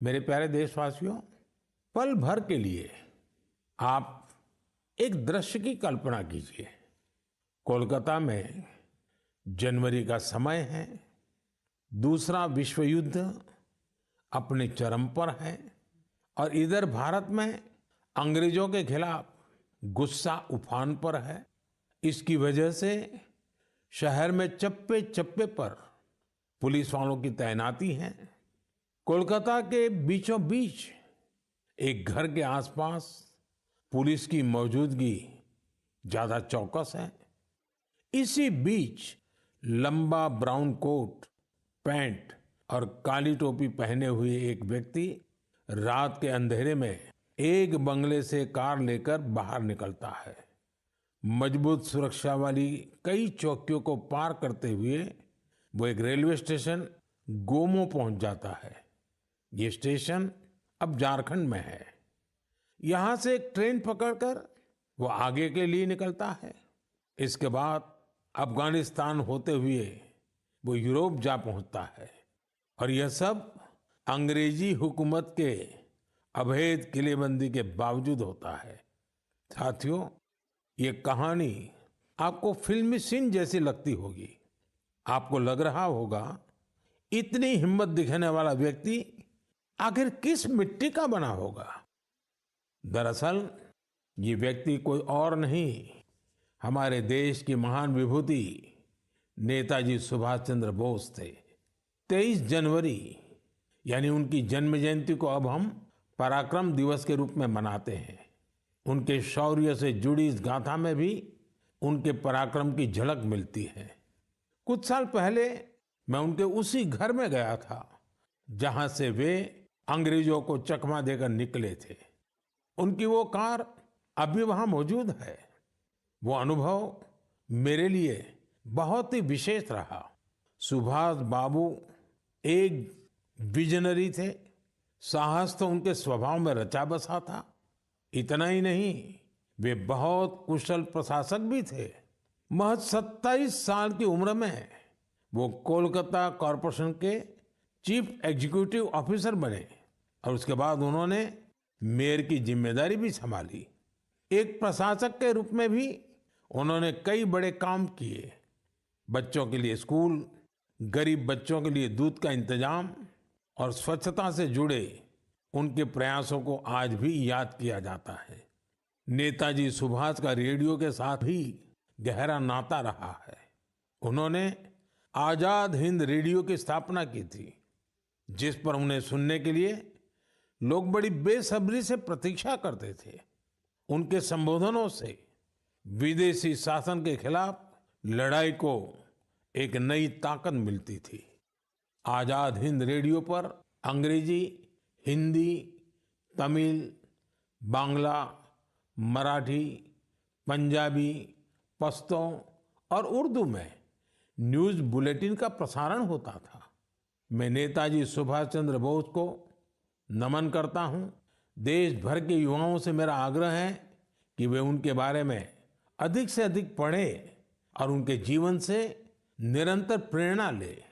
मेरे प्यारे देशवासियों, पल भर के लिए आप एक दृश्य की कल्पना कीजिए। कोलकाता में जनवरी का समय है, दूसरा विश्व युद्ध अपने चरम पर है और इधर भारत में अंग्रेजों के खिलाफ गुस्सा उफान पर है। इसकी वजह से शहर में चप्पे चप्पे पर पुलिस वालों की तैनाती है। कोलकाता के बीचों बीच एक घर के आसपास पुलिस की मौजूदगी ज्यादा चौकस है। इसी बीच लंबा ब्राउन कोट, पैंट और काली टोपी पहने हुए एक व्यक्ति रात के अंधेरे में एक बंगले से कार लेकर बाहर निकलता है। मजबूत सुरक्षा वाली कई चौकियों को पार करते हुए वो एक रेलवे स्टेशन गोमो पहुंच जाता है। ये स्टेशन अब झारखंड में है। यहां से एक ट्रेन पकड़कर वो आगे के लिए निकलता है। इसके बाद अफगानिस्तान होते हुए वो यूरोप जा पहुंचता है और यह सब अंग्रेजी हुकूमत के अवैध किलेबंदी के बावजूद होता है। साथियों, ये कहानी आपको फिल्मी सीन जैसी लगती होगी। आपको लग रहा होगा, इतनी हिम्मत दिखाने वाला व्यक्ति आखिर किस मिट्टी का बना होगा। दरअसल ये व्यक्ति कोई और नहीं, हमारे देश की महान विभूति नेताजी सुभाष चंद्र बोस थे। 23 जनवरी यानी उनकी जन्म जयंती को अब हम पराक्रम दिवस के रूप में मनाते हैं। उनके शौर्य से जुड़ी इस गाथा में भी उनके पराक्रम की झलक मिलती है। कुछ साल पहले मैं उनके उसी घर में गया था जहां से वे अंग्रेजों को चकमा देकर निकले थे। उनकी वो कार अभी वहां मौजूद है। वो अनुभव मेरे लिए बहुत ही विशेष रहा। सुभाष बाबू एक विजनरी थे। साहस तो उनके स्वभाव में रचा बसा था। इतना ही नहीं, वे बहुत कुशल प्रशासक भी थे। महज 27 साल की उम्र में वो कोलकाता कॉरपोरेशन के चीफ एग्जीक्यूटिव ऑफिसर बने और उसके बाद उन्होंने मेयर की जिम्मेदारी भी संभाली। एक प्रशासक के रूप में भी उन्होंने कई बड़े काम किए। बच्चों के लिए स्कूल, गरीब बच्चों के लिए दूध का इंतजाम और स्वच्छता से जुड़े उनके प्रयासों को आज भी याद किया जाता है। नेताजी सुभाष का रेडियो के साथ भी गहरा नाता रहा है। उन्होंने आजाद हिंद रेडियो की स्थापना की थी, जिस पर उन्हें सुनने के लिए लोग बड़ी बेसब्री से प्रतीक्षा करते थे। उनके संबोधनों से विदेशी शासन के खिलाफ लड़ाई को एक नई ताकत मिलती थी। आजाद हिंद रेडियो पर अंग्रेजी, हिंदी, तमिल, बांग्ला, मराठी, पंजाबी, पश्तो और उर्दू में न्यूज़ बुलेटिन का प्रसारण होता था। मैं नेताजी सुभाष चंद्र बोस को नमन करता हूं। देश भर के युवाओं से मेरा आग्रह है कि वे उनके बारे में अधिक से अधिक पढ़ें और उनके जीवन से निरंतर प्रेरणा लें।